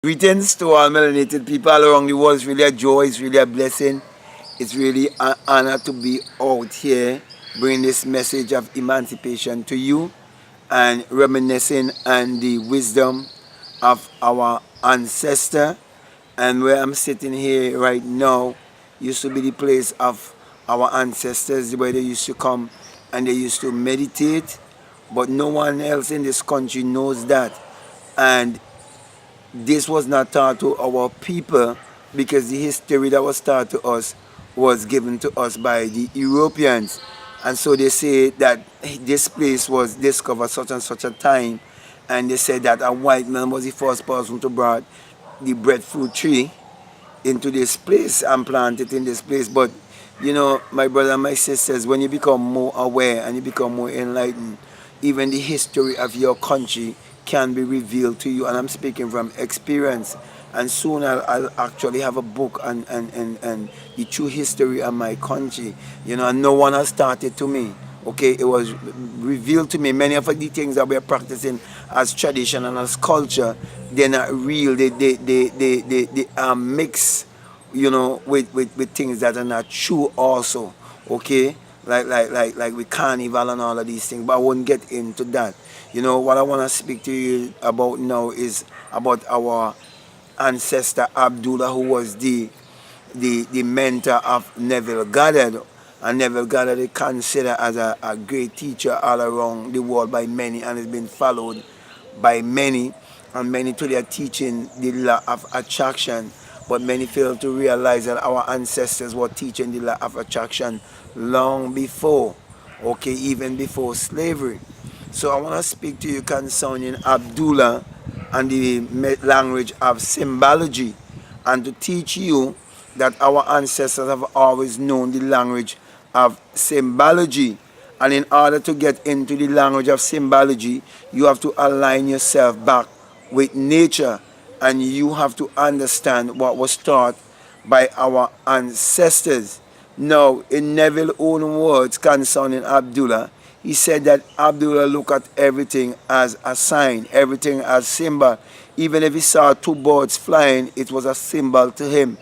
Greetings to all melanated people all around the world. It's really a joy, it's really a blessing. It's really an honor to be out here bringing this message of emancipation to you and reminiscing on the wisdom of our ancestor. And where I'm sitting here right now used to be the place of our ancestors where they used to come and they used to meditate, but no one else in this country knows that. And this was not taught to our people because the history that was taught to us was given to us by the Europeans. And so they say that this place was discovered such and such a time, and they said that a white man was the first person to bring the breadfruit tree into this place and plant it in this place. But you know, my brother and my sisters, when you become more aware and you become more enlightened, even the history of your country can be revealed to you. And I'm speaking from experience. And soon I'll actually have a book and the true history of my country. You know, and no one has started to me. Okay, it was revealed to me. Many of the things that we're practicing as tradition and as culture, they're not real. They are mixed, you know, with things that are not true also. Okay, like with carnival and all of these things. But I won't get into that. You know, what I want to speak to you about now is about our ancestor Abdullah, who was the mentor of Neville Goddard. And Neville Goddard is considered as a great teacher all around the world by many, and has been followed by many, and many today are teaching the law of attraction. But many fail to realize that our ancestors were teaching the law of attraction long before, okay, even before slavery. So I want to speak to you concerning Abdullah and the language of symbology, and to teach you that our ancestors have always known the language of symbology. And in order to get into the language of symbology, you have to align yourself back with nature, and you have to understand what was taught by our ancestors. Now, in Neville's own words concerning Abdullah, he said that Abdullah looked at everything as a sign, everything as symbol. Even if he saw two birds flying, it was a symbol to him.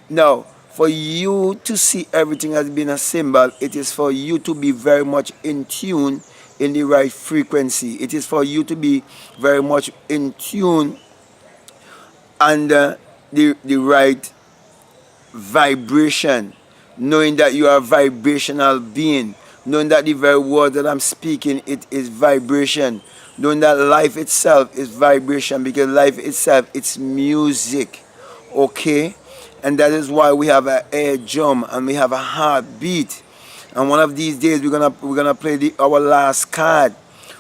Now, for you to see everything as being a symbol, it is for you to be very much in tune in the right frequency. It is for you to be very much in tune under the right vibration, knowing that you are a vibrational being, knowing that the very word that I'm speaking, it is vibration, knowing that life itself is vibration, because life itself, it's music, okay? And that is why we have an air drum and we have a heartbeat. And one of these days we're gonna play our last card,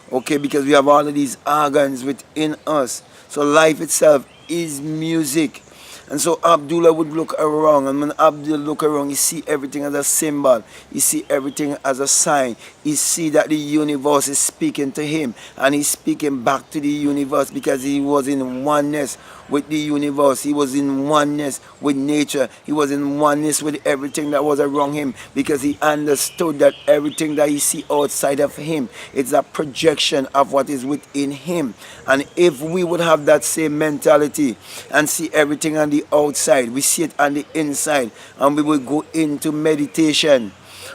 okay? Because we have all of these organs within us. So life itself is music. And so Abdullah would look around, and when Abdullah look around, he see everything as a symbol. He see everything as a sign. He see that the universe is speaking to him, and he's speaking back to the universe because he was in oneness with the universe. He was in oneness with nature. He was in oneness with everything that was around him, because he understood that everything that he see outside of him is a projection of what is within him. And if we would have that same mentality and see everything on the outside, we see it on the inside, and we will go into meditation,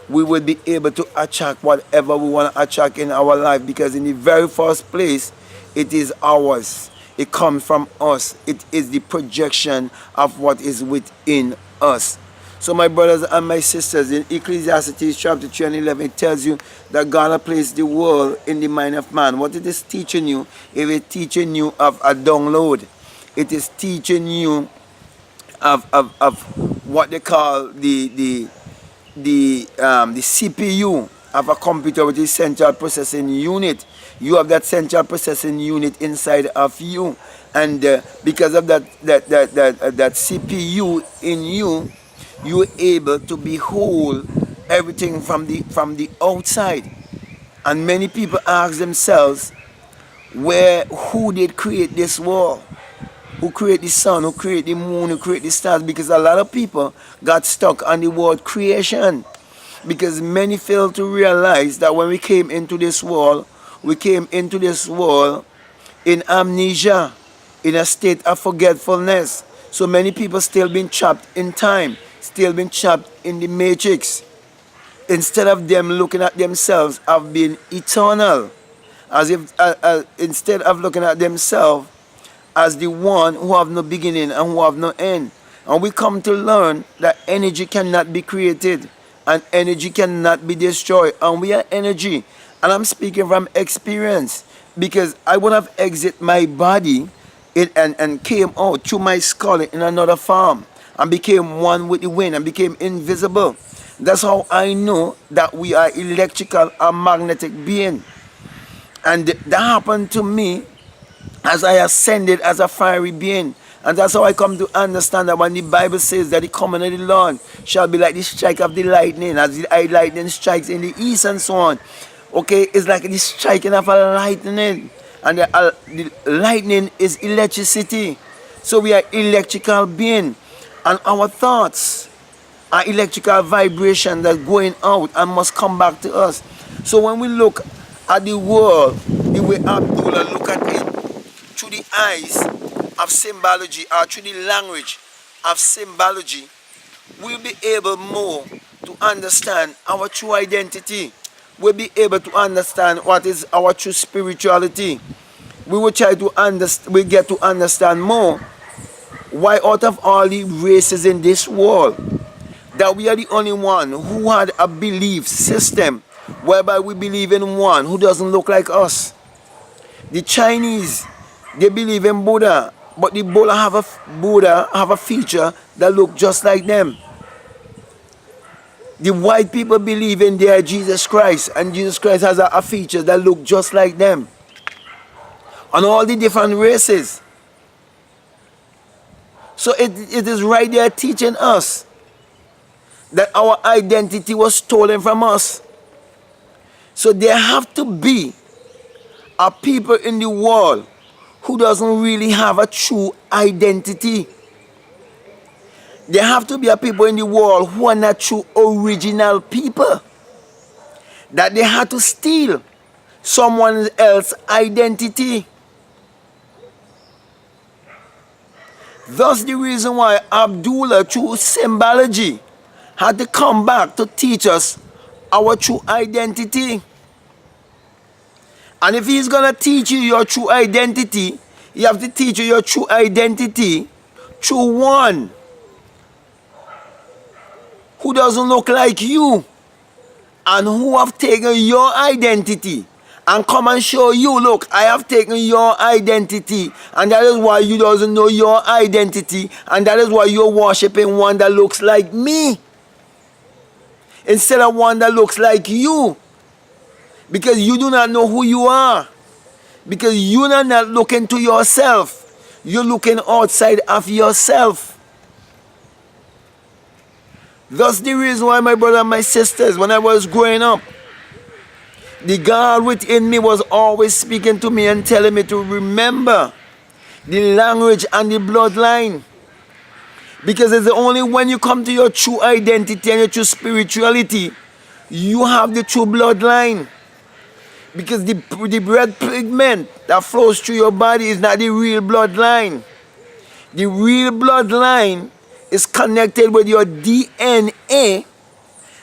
we will be able to attract whatever we want to attract in our life, because in the very first place, it is ours. It comes from us. It is the projection of what is within us. So my brothers and my sisters, in Ecclesiastes chapter 3 and 11, it tells you that God has placed the world in the mind of man. What it is teaching you, it is teaching you of a download. It is teaching you of what they call the CPU of a computer, which is central processing unit. You have that central processing unit inside of you, and because of that CPU in you, you're able to behold everything from the outside. And many people ask themselves, who did create this world? Who create the sun? Who create the moon? Who create the stars? Because a lot of people got stuck on the word creation, because many fail to realize that when we came into this world in amnesia. in a state of forgetfulness. So many people still being trapped in time, still being trapped in the matrix, instead of them looking at themselves as being eternal, as if instead of looking at themselves as the one who have no beginning and who have no end. And we come to learn that energy cannot be created and energy cannot be destroyed, and we are energy. And I'm speaking from experience, because I would have exited my body and came out through my skull in another form and became one with the wind and became invisible. That's how I know that we are electrical and magnetic being. And that happened to me as I ascended as a fiery being. And that's how I come to understand that when the Bible says that the coming of the Lord shall be like the strike of the lightning, as the lightning strikes in the east and so on. Okay, it's like the striking of a lightning. And the lightning is electricity. So we are electrical being. And our thoughts are electrical vibration that's going out and must come back to us. So when we look at the world, the way Abdullah look at it, through the eyes of symbology, or through the language of symbology, we'll be able more to understand our true identity. We'll be able to understand what is our true spirituality. We will try to understand, we get to understand more why out of all the races in this world, that we are the only one who had a belief system whereby we believe in one who doesn't look like us. The Chinese, they believe in Buddha, but the Buddha have a feature that look just like them. The white people believe in their Jesus Christ, and Jesus Christ has a feature that look just like them. And all the different races. So it is right there teaching us that our identity was stolen from us. So there have to be a people in the world who doesn't really have a true identity. There have to be a people in the world who are not true original people, that they had to steal someone else's identity. Thus the reason why Abdullah, through symbology, had to come back to teach us our true identity. And if he's going to teach you your true identity, he have to teach you your true identity through one who doesn't look like you and who have taken your identity and come and show you, look, I have taken your identity, and that is why you doesn't know your identity, and that is why you're worshiping one that looks like me instead of one that looks like you, because you do not know who you are, because you are not looking to yourself, you're looking outside of yourself. That's the reason why, my brother and my sisters, when I was growing up, the God within me was always speaking to me and telling me to remember the language and the bloodline. Because it's only when you come to your true identity and your true spirituality, you have the true bloodline. Because the red pigment that flows through your body is not the real bloodline. The real bloodline is connected with your DNA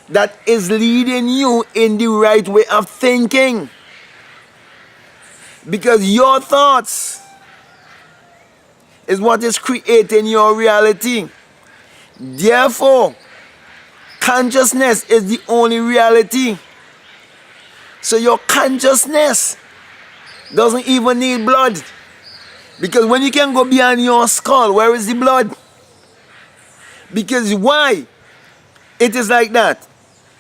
that is leading you in the right way of thinking. Because your thoughts is what is creating your reality. Therefore, consciousness is the only reality. So your consciousness doesn't even need blood. Because when you can go beyond your skull, where is the blood? Because why it is like that?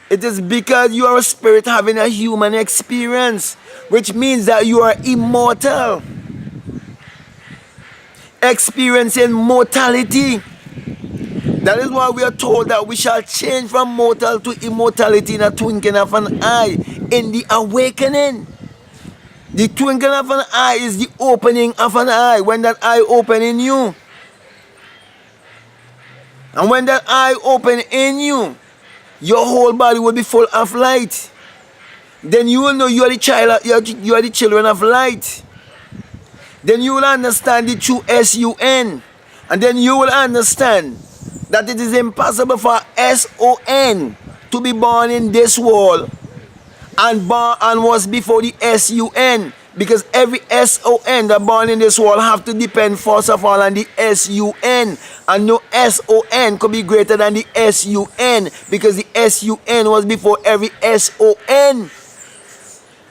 It is because you are a spirit having a human experience, which means that you are immortal, experiencing mortality. That is why we are told that we shall change from mortal to immortality in a twinkling of an eye, in the awakening. The twinkling of an eye is the opening of an eye, when that eye open in you. And when that eye open in you, your whole body will be full of light. Then you will know you are the child, you are the children of light. then you will understand the true S-U-N. And then you will understand that it is impossible for S-O-N to be born in this world and was before the S-U-N. Because every S-O-N that born in this world have to depend first of all on the S-U-N. And no S-O-N could be greater than the S-U-N, because the S-U-N was before every S-O-N.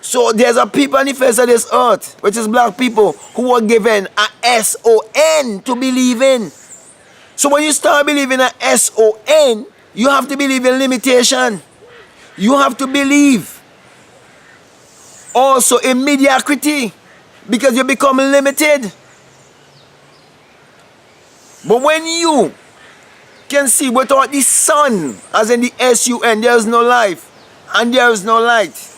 So there's a people on the face of this earth, which is black people, who were given a S-O-N to believe in. So when you start believing a S-O-N, you have to believe in limitation. You have to believe also in mediocrity, because you become limited. But when you can see without the sun, as in the S-U-N, there is no life and there is no light,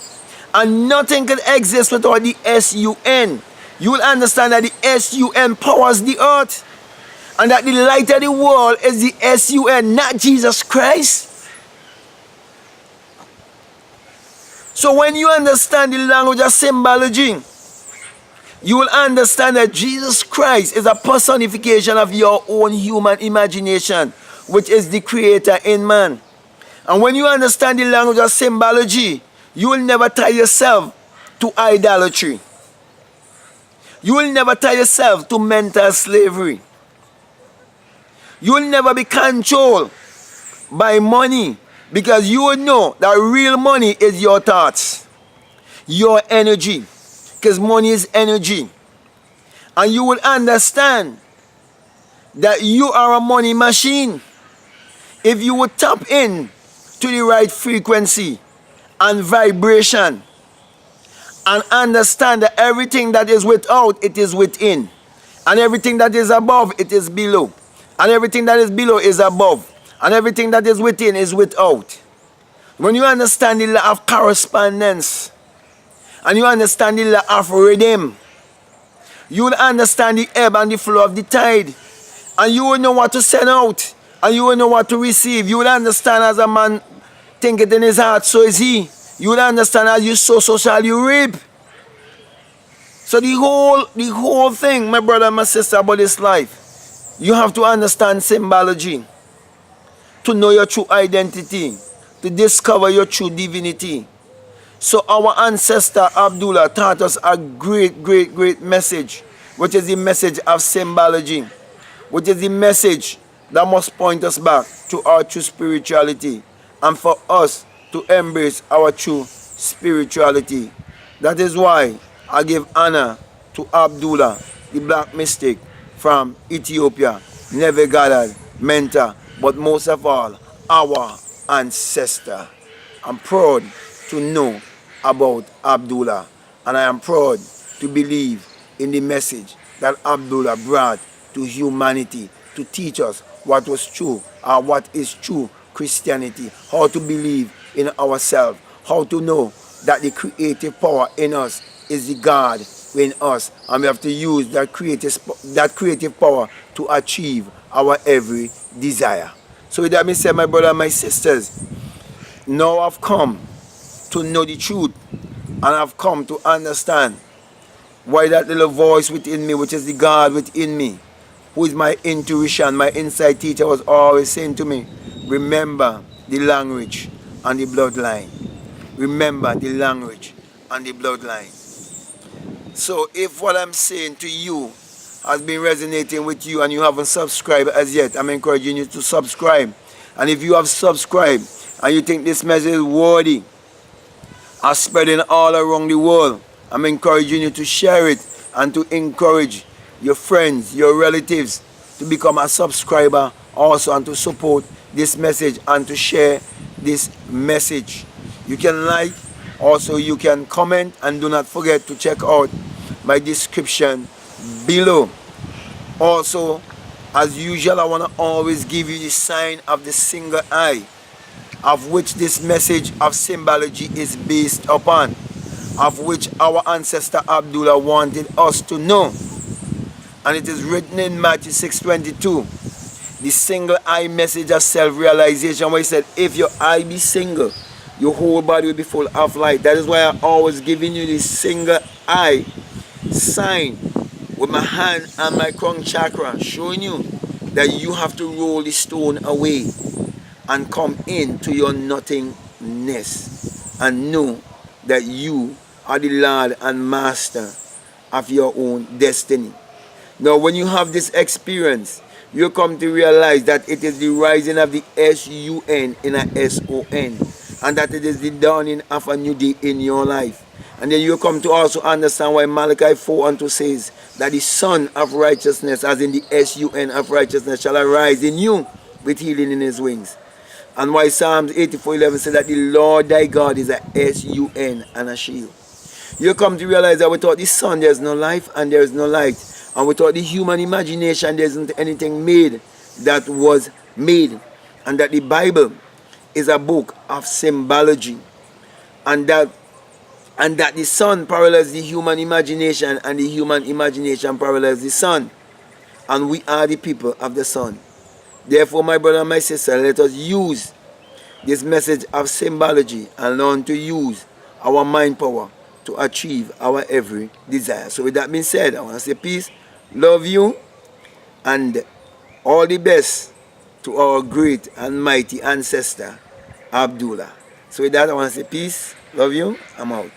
and nothing can exist without the S-U-N, you will understand that the S-U-N powers the earth, and that the light of the world is the S-U-N, not Jesus Christ. So when you understand the language of symbology, you will understand that Jesus Christ is a personification of your own human imagination, which is the creator in man. And when you understand the language of symbology, you will never tie yourself to idolatry. You will never tie yourself to mental slavery. You will never be controlled by money, because you will know that real money is your thoughts, your energy, because money is energy. And you will understand that you are a money machine if you would tap in to the right frequency and vibration, and understand that everything that is without, it is within, and everything that is above, it is below, and everything that is below is above, and everything that is within is without. When you understand the law of correspondence, and you understand the law of rhythm, you will understand the ebb and the flow of the tide, and you will know what to send out, and you will know what to receive. You will understand, as a man thinketh in his heart, so is he. You will understand, as you sow, so shall you reap. So the whole thing, my brother and my sister, about this life, you have to understand symbology to know your true identity, to discover your true divinity. So our ancestor Abdullah taught us a great message, which is the message of symbology, which is the message that must point us back to our true spirituality, and for us to embrace our true spirituality. That is why I give honor to Abdullah, the black mystic from Ethiopia, Neville Goddard, mentor, but most of all, our ancestor. I'm proud to know about Abdullah, and I am proud to believe in the message that Abdullah brought to humanity to teach us what was true, or what is true Christianity, how to believe in ourselves, how to know that the creative power in us is the God in us, and we have to use that creative power to achieve our every desire. So with that being said, my brother and my sisters, now I've come to know the truth, and I've come to understand why that little voice within me, which is the God within me, who is my intuition, my inside teacher, was always saying to me, remember the language and the bloodline. Remember the language and the bloodline. So if what I'm saying to you has been resonating with you and you haven't subscribed as yet, I'm encouraging you to subscribe. And if you have subscribed and you think this message is worthy of spreading all around the world, I'm encouraging you to share it and to encourage your friends, your relatives to become a subscriber also, and to support this message and to share this message. You can like, also you can comment, and do not forget to check out my description below. Also, as usual, I want to always give you the sign of the single eye, of which this message of symbology is based upon, of which our ancestor Abdullah wanted us to know. And it is written in Matthew 6:22, the single eye message of self-realization, where he said, if your eye be single, your whole body will be full of light. That is why I'm always giving you this single eye sign with my hand and my crown chakra, showing you that you have to roll the stone away and come into your nothingness and know that you are the Lord and Master of your own destiny. Now, when you have this experience, you come to realize that it is the rising of the S-U-N in a S-O-N, and that it is the dawning of a new day in your life. And then you come to also understand why Malachi 4:2 says that the Son of Righteousness, as in the S-U-N of righteousness, shall arise in you with healing in his wings. And why Psalms 84:11 says that the Lord thy God is a S-U-N and a shield. You come to realize that without the sun there is no life and there is no light. And without the human imagination there isn't anything made that was made. And that the Bible is a book of symbology. And that the sun parallels the human imagination and the human imagination parallels the sun. And we are the people of the sun. Therefore, my brother and my sister, let us use this message of symbology and learn to use our mind power to achieve our every desire. So with that being said, I want to say peace, love you, and all the best to our great and mighty ancestor, Abdullah. So with that, I want to say peace, love you, I'm out.